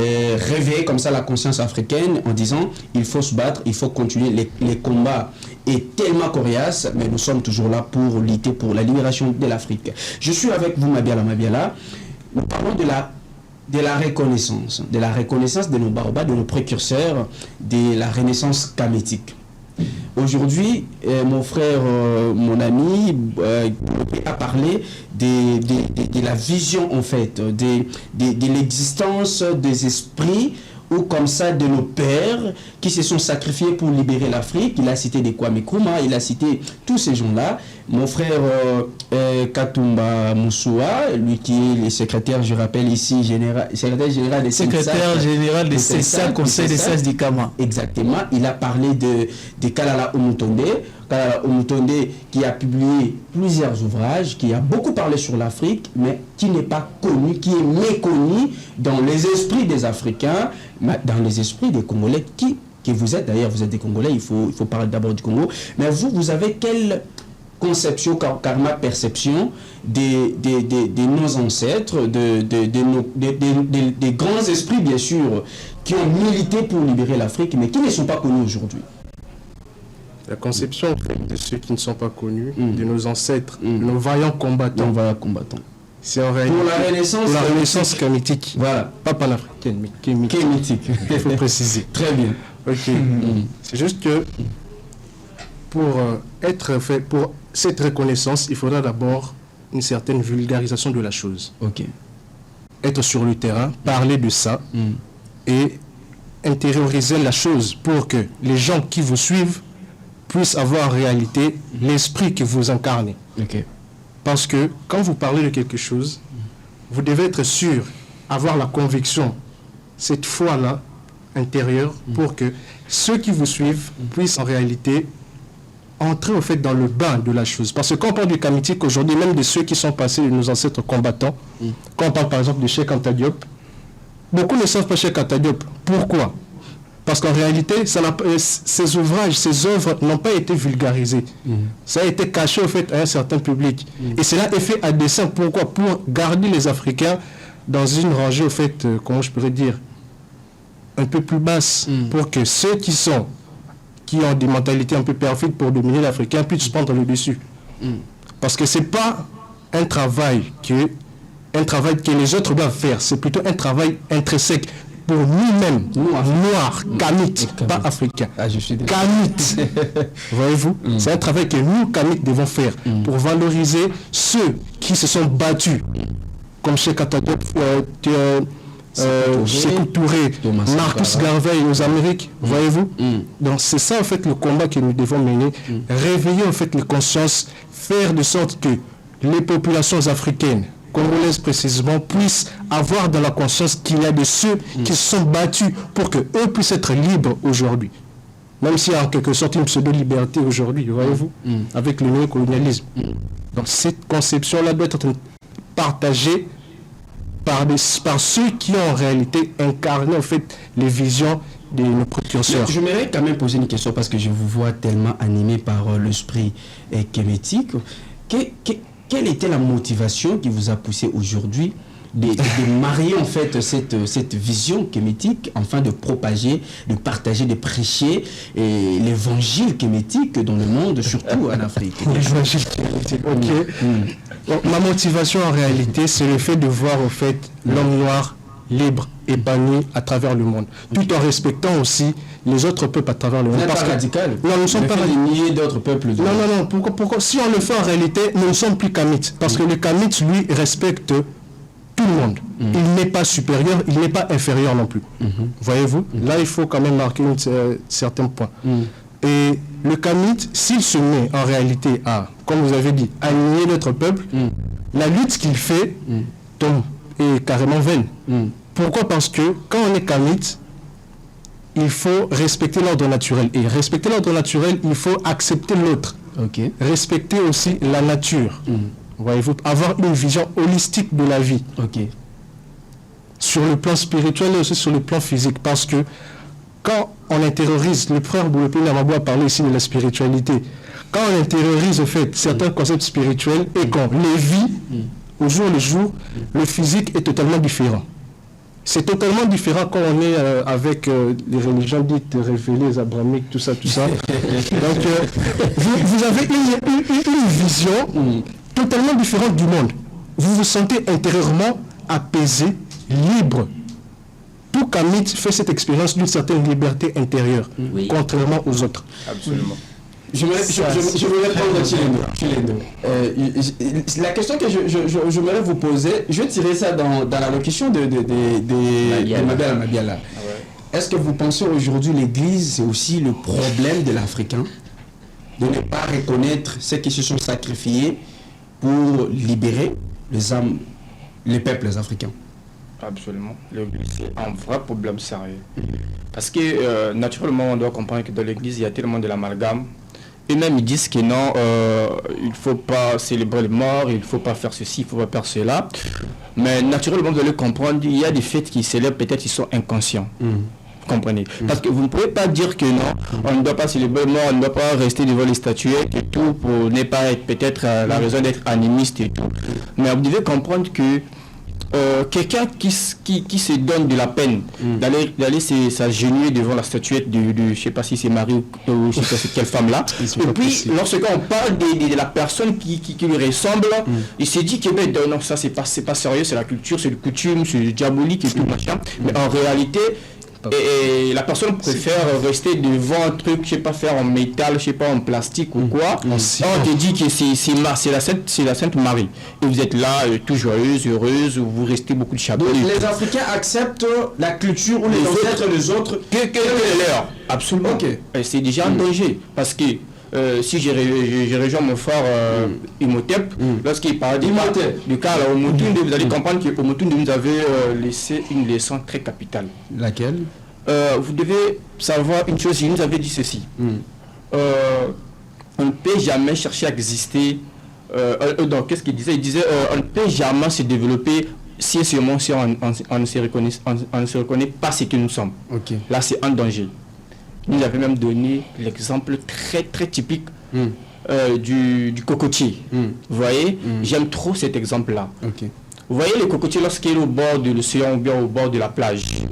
réveillé comme ça la conscience africaine en disant il faut se battre, il faut continuer. Les combats est tellement coriace, mais nous sommes toujours là pour lutter pour la libération de l'Afrique. Je suis avec vous, Mabiala. Nous parlons de la reconnaissance de nos barbares, de nos précurseurs, de la renaissance kamétique. Aujourd'hui, mon frère, mon ami, a parlé de la vision en fait, de l'existence des esprits ou comme ça de nos pères qui se sont sacrifiés pour libérer l'Afrique. Il a cité des Kwame Nkrumah, il a cité tous ces gens-là. Mon frère Katumba Moussoua, lui qui est le secrétaire, je rappelle ici, secrétaire général des CESA, Conseil des Sages du Kama. Exactement, il a parlé de Kalala Omutonde. Kalala Omutonde qui a publié plusieurs ouvrages, qui a beaucoup parlé sur l'Afrique, mais qui n'est pas connu, qui est méconnu dans les esprits des Africains, dans les esprits des Congolais, qui vous êtes, d'ailleurs vous êtes des Congolais, il faut parler d'abord du Congo, mais vous avez quelle conception, karma, perception de nos ancêtres, des grands esprits bien sûr, qui ont milité pour libérer l'Afrique, mais qui ne sont pas connus aujourd'hui? La conception en fait, de ceux qui ne sont pas connus, de nos ancêtres, de nos vaillants combattants. C'est en réalité pour la renaissance kamétique. Voilà. Pas panafricaine, mais kémitique. Il faut préciser. Très bien. Ok. C'est juste que pour cette reconnaissance, il faudra d'abord une certaine vulgarisation de la chose. Ok. Être sur le terrain, parler de ça et intérioriser la chose pour que les gens qui vous suivent puissent avoir en réalité l'esprit que vous incarnez. Ok. Parce que quand vous parlez de quelque chose, vous devez être sûr, avoir la conviction, cette foi-là intérieure, pour que ceux qui vous suivent puissent en réalité entrer au fait dans le bain de la chose. Parce que quand on parle du kamétique aujourd'hui, même de ceux qui sont passés de nos ancêtres combattants, quand on parle par exemple de Cheikh Anta Diop, beaucoup ne savent pas Cheikh Anta Diop. Pourquoi? Parce qu'en réalité, ces ouvrages, ces œuvres n'ont pas été vulgarisées. Ça a été caché au fait à un certain public. Et cela est fait à dessein. Pourquoi? Pour garder les Africains dans une rangée au fait, comment je pourrais dire, un peu plus basse, pour que ceux qui ont des mentalités un peu perfides pour dominer l'Africain puissent prendre le dessus. Parce que c'est pas un travail que les autres doivent faire, c'est plutôt un travail intrinsèque pour nous-mêmes, noirs, kamites, pas africains. Kamites. Voyez-vous, c'est un travail que nous, kamites, devons faire pour valoriser ceux qui se sont battus, comme Cheikh Anta Diop, Sékou Touré, Marcus Garvey aux Amériques, voyez-vous. Donc c'est ça en fait le combat que nous devons mener, réveiller en fait les consciences, faire de sorte que les populations africaines, congolaises précisément, puissent avoir dans la conscience qu'il y a de ceux qui se sont battus pour qu'eux puissent être libres aujourd'hui. Même s'il y a en quelque sorte une pseudo-liberté aujourd'hui, voyez-vous, avec le néocolonialisme. Donc cette conception-là doit être partagée par ceux qui ont en réalité incarné en fait les visions de nos précurseurs. Je m'aimerais quand même poser une question parce que je vous vois tellement animé par l'esprit kémétique. Quelle était la motivation qui vous a poussé aujourd'hui de marier en fait cette vision kémétique, enfin de propager, de partager, de prêcher l'évangile kémétique dans le monde, surtout en Afrique? L'évangile kémétique, ok. Ma motivation en réalité, c'est le fait de voir en fait l'homme noir libre, épanoui à travers le monde, tout en respectant aussi les autres peuples à travers le Vous monde. n'êtes pas radical. Non, nous ne sommes pas radicaux. nier d'autres peuples. Non. Pourquoi si on le fait en réalité, nous ne sommes plus kamites. Parce que le kamite, lui, respecte tout le monde. Il n'est pas supérieur, il n'est pas inférieur non plus. Voyez-vous? Là, il faut quand même marquer certains points. Et le kamite, s'il se met en réalité à, comme vous avez dit, à nier notre peuple, la lutte qu'il fait tombe est carrément vaine. Pourquoi? Parce que quand on est kamite, il faut respecter l'ordre naturel. Et respecter l'ordre naturel, il faut accepter l'autre. Respecter aussi la nature. Voyez-vous, avoir une vision holistique de la vie. Sur le plan spirituel et aussi sur le plan physique. Parce que quand on intériorise, le frère Boulopi Namabou a parlé ici de la spiritualité, quand on intériorise en fait certains concepts spirituels et qu'on les vit au jour le jour, le physique est totalement différent. C'est totalement différent quand on est avec les religions dites révélées, abrahamiques, tout ça. Donc, vous avez une vision totalement différente du monde. Vous vous sentez intérieurement apaisé, libre. Tout kamite fait cette expérience d'une certaine liberté intérieure, contrairement aux autres. Absolument. Je voulais prendre Chilendo. La question que je voudrais vous poser, je vais tirer ça dans la locution de Mabiala. Est-ce que vous pensez aujourd'hui l'Église, c'est aussi le problème de l'Africain, de ne pas reconnaître ceux qui se sont sacrifiés pour libérer les peuples africains? Absolument. L'église, c'est un vrai problème sérieux. Parce que naturellement, on doit comprendre que dans l'église, il y a tellement de l'amalgame. Et même ils disent que non, il ne faut pas célébrer les morts, il ne faut pas faire ceci, il ne faut pas faire cela. Mais naturellement, vous allez comprendre, il y a des fêtes qui célèbrent, peut-être ils sont inconscients. Vous comprenez? Parce que vous ne pouvez pas dire que non, on ne doit pas célébrer les morts, on ne doit pas rester devant les statuettes et tout, pour ne pas être peut-être la raison d'être animiste et tout. Mais vous devez comprendre que quelqu'un qui se donne de la peine d'aller s'agenouiller devant la statuette de je ne sais pas si c'est Marie ou je ne sais pas c'est quelle femme là, et puis lorsqu'on parle de la personne qui lui ressemble, il s'est dit que non, ça c'est pas sérieux, c'est la culture, c'est le coutume, c'est diabolique et tout machin, mais en réalité et la personne préfère rester devant un truc, je sais pas, faire en métal, je sais pas, en plastique ou quoi. On te dit que c'est la Sainte Marie. Et vous êtes là, tout joyeuse, heureuse, vous restez beaucoup de chapeaux. Donc les Africains acceptent la culture ou les ancêtres des autres que les leurs. Absolument. Et c'est déjà un danger. Parce que si j'ai rejoint mon frère Imhotep, lorsqu'il parlait du cas au Motunde, vous allez comprendre qu'au Motunde nous avait laissé une leçon très capitale. Laquelle? Vous devez savoir une chose, il nous avait dit ceci. On ne peut jamais chercher à exister. Donc qu'est-ce qu'il disait? Il disait on ne peut jamais se développer si on ne se reconnaît pas ce que nous sommes. Là c'est un danger. Il nous avait même donné l'exemple très très typique du cocotier. Vous voyez, j'aime trop cet exemple-là. Vous voyez le cocotier lorsqu'il est au bord de l'océan ou bien au bord de la plage.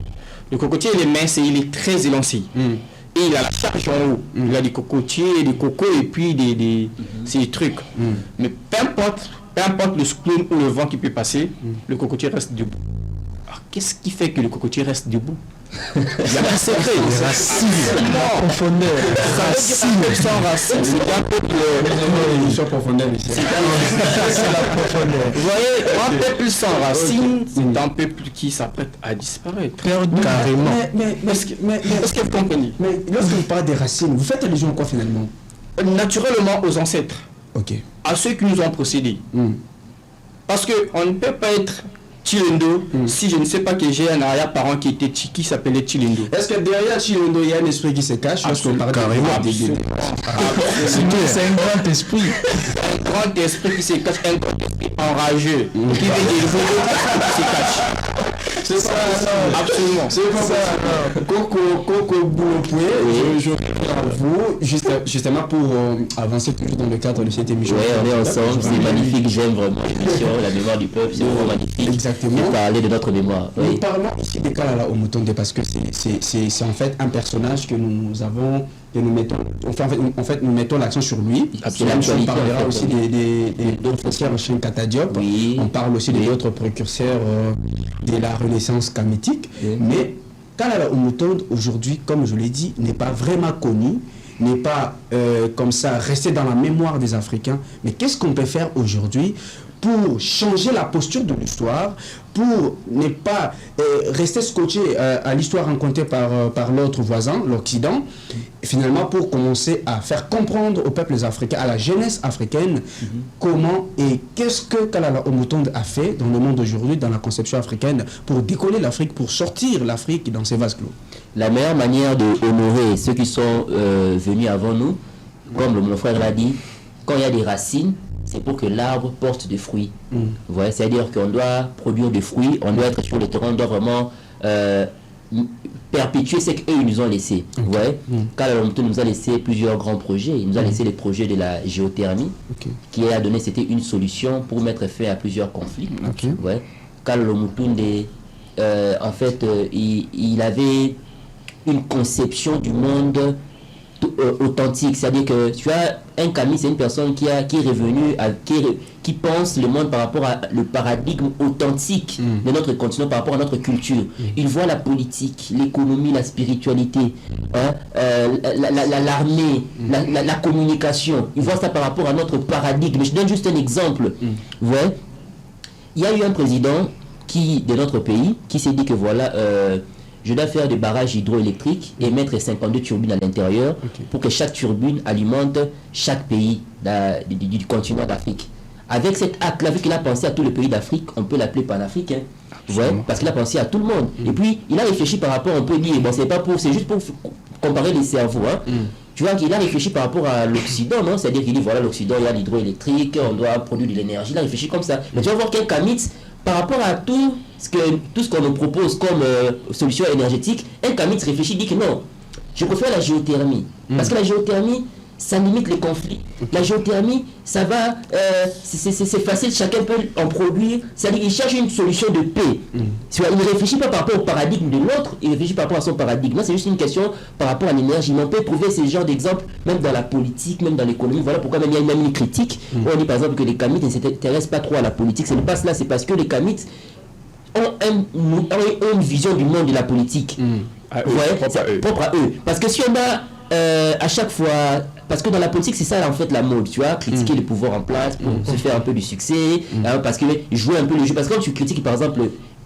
Le cocotier il est mince et il est très élancé. Et il a la charge en haut. Il a des cocotiers, des cocos et puis ces trucs. Mais peu importe le cyclone ou le vent qui peut passer, le cocotier reste debout. Alors qu'est-ce qui fait que le cocotier reste debout? Il y a un secret. Les racines. La profondeur. Ça veut dire sans racines. C'est un peuple. C'est la profondeur. Vous voyez, un peuple sans racines, c'est un peuple qui s'apprête à disparaître. Carrément. Mais est-ce que vous comprenez? Mais lorsque vous parlez des racines, vous faites allusion à quoi finalement? Naturellement aux ancêtres. À ceux qui nous ont précédés. Parce qu'on ne peut pas être Chilendo, si je ne sais pas que j'ai un arrière-parent qui s'appelait Chilendo. Est-ce que derrière Chilendo, il y a un esprit qui se cache? Carrément. C'est un grand esprit. Un grand esprit qui se cache, un grand esprit enrageux, qui veut dire qui se cache. C'est ça, absolument. C'est comme ça. Coco Boulopoué, je reviens à vous, justement pour avancer toujours dans le cadre de cette émission. Oui, on est ensemble, c'est magnifique, j'aime vraiment l'émission, la mémoire du peuple, c'est vraiment magnifique. Exactement. De parler de notre mémoire. Nous parlons ici des Kalala Omotonde parce que c'est en fait un personnage que nous avons que nous mettons, nous mettons l'accent sur lui. Absolument. On parlera aussi d'autres précurseurs chez Nkata Diop. Oui. On parle aussi des autres précurseurs de la Renaissance kamétique. Mais Kalala Omotonde, aujourd'hui, comme je l'ai dit, n'est pas vraiment connu, n'est pas comme ça resté dans la mémoire des Africains. Mais qu'est-ce qu'on peut faire aujourd'hui pour changer la posture de l'histoire, pour ne pas rester scotché à l'histoire racontée par l'autre voisin, l'Occident, et finalement pour commencer à faire comprendre aux peuples africains, à la jeunesse africaine, comment et qu'est-ce que Kalala Omotonde a fait dans le monde aujourd'hui, dans la conception africaine, pour décoller l'Afrique, pour sortir l'Afrique dans ses vases clos. La meilleure manière de honorer ceux qui sont venus avant nous, comme mon frère l'a dit, quand il y a des racines, c'est pour que l'arbre porte des fruits. Vous voyez, c'est-à-dire qu'on doit produire des fruits, on doit être sur le terrain, on doit vraiment perpétuer ce qu'eux nous ont laissé. Vous voyez, Kalala Omotonde nous a laissé plusieurs grands projets. Il nous a laissé les projets de la géothermie, qui a donné, c'était une solution pour mettre fin à plusieurs conflits. Vous voyez, Kalala Omotonde, en fait, il avait une conception du monde authentique, c'est-à-dire que tu as un Kami, c'est une personne qui est revenue, qui pense le monde par rapport à le paradigme authentique de notre continent, par rapport à notre culture. Il voit la politique, l'économie, la spiritualité, l'armée, la communication. Il voit ça par rapport à notre paradigme. Je donne juste un exemple. Vous voyez, il y a eu un président de notre pays qui s'est dit que voilà, je dois faire des barrages hydroélectriques et mettre 52 turbines à l'intérieur pour que chaque turbine alimente chaque pays du continent d'Afrique. Avec cet acte-là, vu qu'il a pensé à tous les pays d'Afrique, on peut l'appeler panafricain. Ouais, parce qu'il a pensé à tout le monde. Et puis, il a réfléchi par rapport, on peut dire, bon, c'est juste pour comparer les cerveaux. Tu vois qu'il a réfléchi par rapport à l'Occident, non? C'est-à-dire qu'il dit, voilà, l'Occident, il y a l'hydroélectrique, on doit produire de l'énergie. Il a réfléchi comme ça. Mais tu vas voir qu'un Kamitz, par rapport à tout ce qu'on nous propose comme solution énergétique, un Kamitz réfléchit, dit que non, je préfère la géothermie. Parce que la géothermie, ça limite les conflits. La géothermie, ça va, c'est facile, chacun peut en produire. C'est-à-dire qu'il cherche une solution de paix. Il ne réfléchit pas par rapport au paradigme de l'autre, il réfléchit par rapport à son paradigme. Là, c'est juste une question par rapport à l'énergie. Mais on peut trouver ce genre d'exemples, même dans la politique, même dans l'économie. Voilà pourquoi même il y a même une critique. On dit par exemple que les Kamites ne s'intéressent pas trop à la politique. Ce n'est pas cela, c'est parce que les Kamites ont une vision du monde de la politique. Propre à eux. Parce que si on a à chaque fois, parce que dans la politique c'est ça en fait la mode, tu vois, critiquer le pouvoir en place pour se faire un peu du succès, parce que jouer un peu le jeu, parce que quand tu critiques par exemple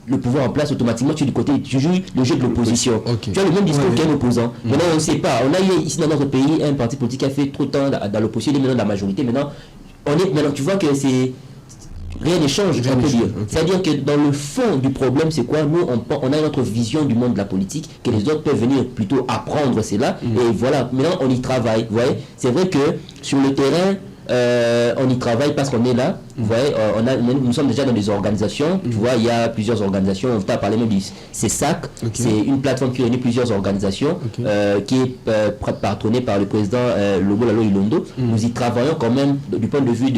le pouvoir en place, automatiquement tu es du côté, tu joues le jeu de l'opposition. Tu as le même discours qu'un opposant. Maintenant on ne sait pas, on a eu ici dans notre pays un parti politique qui a fait trop de temps dans l'opposition, il est maintenant dans la majorité, maintenant tu vois que c'est rien ne change, on peut dire. C'est-à-dire que dans le fond du problème, c'est quoi? Nous, on a notre vision du monde de la politique, que les autres peuvent venir plutôt apprendre cela. Et voilà, maintenant on y travaille. Vous voyez, c'est vrai que sur le terrain, on y travaille parce qu'on est là. Vous voyez, nous sommes déjà dans des organisations. Tu vois, il y a plusieurs organisations. On t'a parlé même du CESAC. C'est une plateforme qui réunit plusieurs organisations, qui est patronnée par le président Lobo Lalo Ilondo. Nous y travaillons quand même du point de vue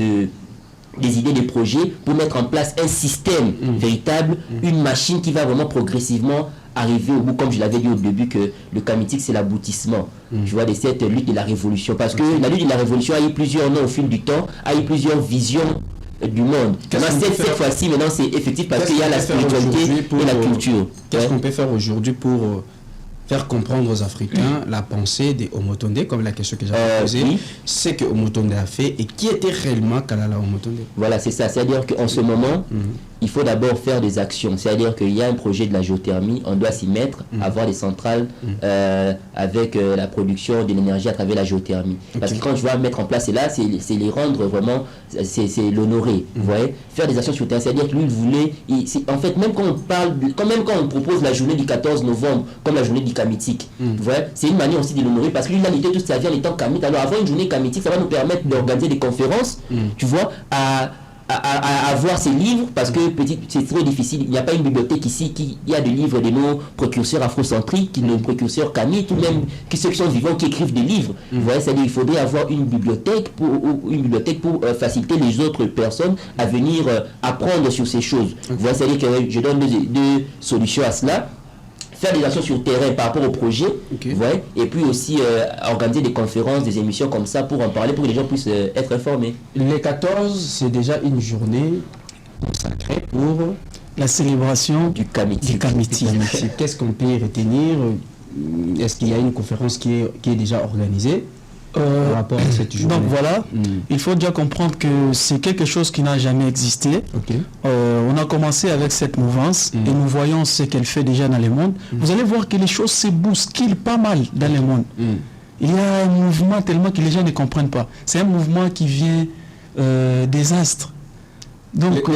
des idées, des projets pour mettre en place un système véritable, une machine qui va vraiment progressivement arriver au bout, comme je l'avais dit au début, que le Kamitique c'est l'aboutissement, tu vois, de cette lutte de la révolution. Parce que la lutte de la révolution a eu plusieurs noms au fil du temps, a eu plusieurs visions du monde. Cette fois-ci, maintenant, c'est effectif parce qu'il y a la spiritualité et la culture. Qu'est-ce qu'on peut faire aujourd'hui pour faire comprendre aux Africains la pensée des Omotonde, comme la question que j'avais posée, ce que Omotonde a fait et qui était réellement Kalala Omotonde. Voilà, c'est ça. C'est-à-dire qu'en ce moment, il faut d'abord faire des actions. C'est-à-dire qu'il y a un projet de la géothermie, on doit s'y mettre, avoir des centrales avec la production de l'énergie à travers la géothermie. Parce que quand je vais mettre en place cela, c'est les rendre vraiment, c'est l'honorer. Vous voyez, faire des actions sur le terrain, c'est-à-dire que lui, il voulait, en fait, même quand on parle, même quand on propose la journée du 14 novembre, comme la journée du Kamitique, vous voyez, c'est une manière aussi de l'honorer parce que lui, il a lité toute sa vie en étant Kamite. Alors, avoir une journée Kamitique, ça va nous permettre d'organiser des conférences, tu vois, à avoir ces livres, parce que c'est très difficile, il n'y a pas une bibliothèque ici il y a des livres de nos précurseurs afrocentriques, nos précurseurs kamites, ou même ceux qui sont vivants, qui écrivent des livres. Vous voyez, c'est-à-dire qu'il faudrait avoir une bibliothèque pour faciliter les autres personnes à venir apprendre sur ces choses. Vous voyez, c'est-à-dire que je donne deux solutions à cela. faire des actions sur le terrain par rapport au projet, Ok. vous voyez, et puis aussi organiser des conférences, des émissions comme ça pour en parler, pour que les gens puissent être informés. Les 14, c'est déjà une journée consacrée pour La célébration Du Kamiti. du Kamiti. Qu'est-ce qu'on peut retenir? Est-ce qu'il y a une conférence qui est déjà organisée par rapport à cette journée? Donc voilà, Mm. il faut déjà comprendre que c'est quelque chose qui n'a jamais existé. Ok. On a commencé avec cette mouvance et nous voyons ce qu'elle fait déjà dans le monde. Vous allez voir que les choses se bousculent pas mal dans le monde. Mm. Il y a un mouvement tellement que les gens ne comprennent pas. C'est un mouvement qui vient des astres. Donc,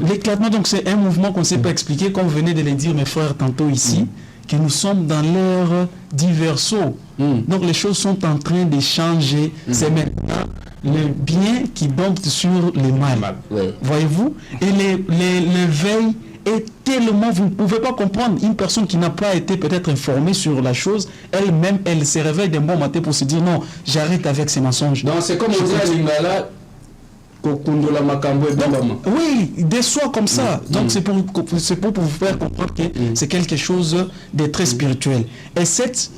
l'éclatement, donc c'est un mouvement qu'on ne sait pas expliquer, comme venait de le dire mes frères tantôt ici, que nous sommes dans l'ère d'Iverso. Donc les choses sont en train de changer. C'est maintenant le bien qui dompte sur le mal. Ouais. Voyez-vous? Et l'éveil est tellement... Vous ne pouvez pas comprendre. Une personne qui n'a pas été peut-être informée sur la chose, elle-même, elle se réveille d'un bon matin pour se dire non, j'arrête avec ces mensonges. Donc c'est comme on dit à Lingala, Kokundola Makambo et Bambama. Oui, des soins comme ça. Donc c'est pour vous faire comprendre que c'est quelque chose de très spirituel. Et cette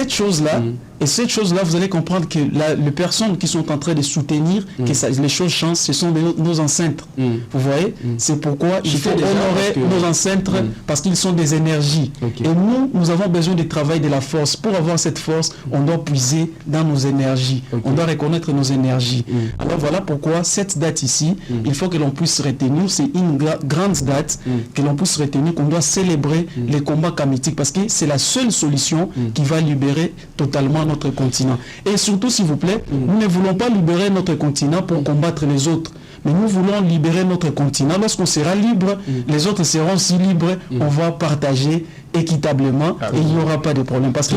chose-là, vous allez comprendre que les personnes qui sont en train de soutenir que les choses changent, ce sont nos ancêtres. Vous voyez? C'est pourquoi il faut honorer nos ancêtres parce qu'ils sont des énergies. Et nous avons besoin du travail de la force. Pour avoir cette force, on doit puiser dans nos énergies. On doit reconnaître nos énergies. Alors voilà pourquoi cette date ici, il faut que l'on puisse retenir. C'est une grande date que l'on puisse retenir, qu'on doit célébrer les combats kamitiques parce que c'est la seule solution qui va libérer totalement notre continent. Et surtout, s'il vous plaît, nous ne voulons pas libérer notre continent pour combattre les autres. Mais nous voulons libérer notre continent. Lorsqu'on sera libre, les autres seront aussi libres. On va partager équitablement et il n'y aura pas de problème. Parce que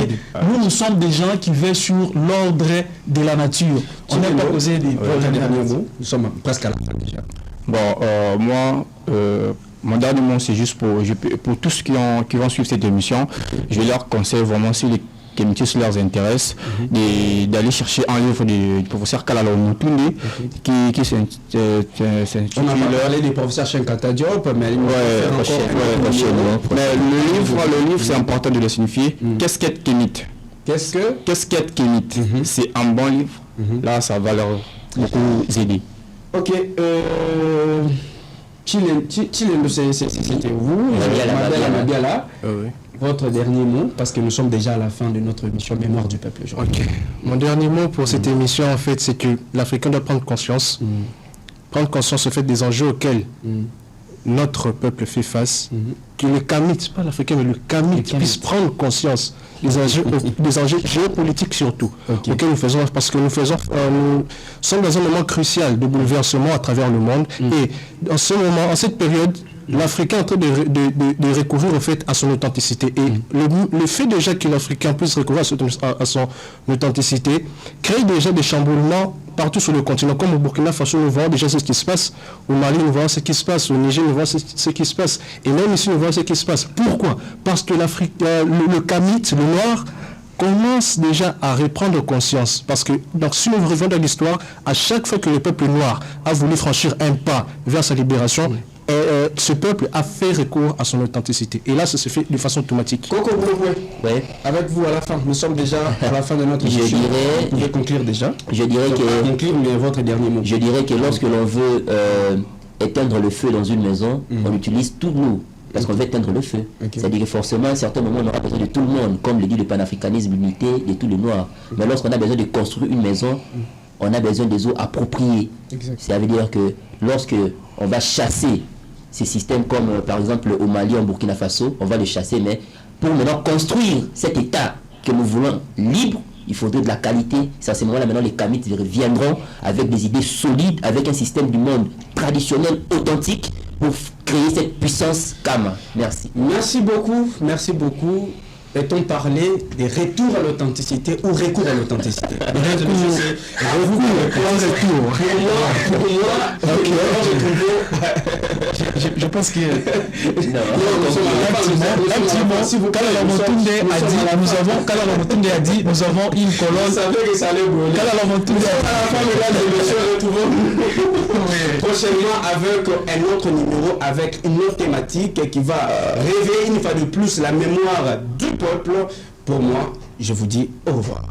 nous sommes des gens qui veillent sur l'ordre de la nature. On n'a pas posé des problèmes. Nous sommes presque à la fin déjà. Bon, moi, mon dernier mot, c'est juste pour tous ceux qui vont suivre cette émission, je leur conseille vraiment, si les Kémitis leur intéresse, d'aller chercher un livre du professeur Kalala Mutunde qui s'intitule... On a parlé du professeur Chenkata Diop, mais le livre, c'est important de le signifier. Qu'est-ce qu'être Kémite? Qu'est-ce qu'être Kémite? C'est un bon livre. Là, ça va leur beaucoup aider. Ok. C'était vous, Mabiala. Votre dernier mot, parce que nous sommes déjà à la fin de notre émission Mémoire du Peuple. Ok. Mon dernier mot pour cette émission, en fait, c'est que l'Africain doit prendre conscience. Prendre conscience au fait des enjeux auxquels notre peuple fait face. Que le Kamit, pas l'Africain, mais le Kamit puisse prendre conscience des enjeux géopolitiques surtout, auxquels nous faisons, parce que nous sommes dans un moment crucial de bouleversement à travers le monde. Et en ce moment, en cette période, l'Africain est en train de recourir au fait à son authenticité. Et le fait déjà que l'Africain puisse recourir à son authenticité crée déjà des chamboulements partout sur le continent. Comme au Burkina Faso, nous voyons déjà ce qui se passe. Au Mali, nous voyons ce qui se passe. Au Niger, nous voyons ce qui se passe. Et même ici, nous voyons ce qui se passe. Pourquoi? Parce que le Kamit, le Noir, commence déjà à reprendre conscience. Parce que, donc, si nous revenons dans l'histoire, à chaque fois que le peuple noir a voulu franchir un pas vers sa libération, ce peuple a fait recours à son authenticité. Et là, ça se fait de façon automatique. Coco Bouroué, avec vous à la fin. Nous sommes déjà à la fin de notre émission. Vous pouvez conclure déjà. Je dirais que... Conclure, mais votre dernier mot. Je dirais que lorsque l'on veut éteindre le feu dans une maison, on utilise tout l'eau. Parce qu'on veut éteindre le feu. C'est-à-dire que forcément, à un certain moment, on aura besoin de tout le monde, comme le dit le panafricanisme, l'unité de tous les Noirs. Mais lorsqu'on a besoin de construire une maison, on a besoin des eaux appropriées. Ça veut dire que lorsque on va chasser ces systèmes comme par exemple au Mali, en Burkina Faso, on va les chasser, mais pour maintenant construire cet État que nous voulons libre, il faudrait de la qualité. C'est à ce moment-là, maintenant, les Kamites reviendront avec des idées solides, avec un système du monde traditionnel, authentique, pour créer cette puissance Kama. Merci. Merci beaucoup. Merci beaucoup. peut-on parler des retours à l'authenticité ou recours à l'authenticité? Je pense que a dit nous avons une colonne. Vous savez que ça allait brûler. Prochainement avec un autre numéro, avec une autre thématique qui va réveiller une fois de plus la mémoire du peuple. Pour moi, je vous dis au revoir.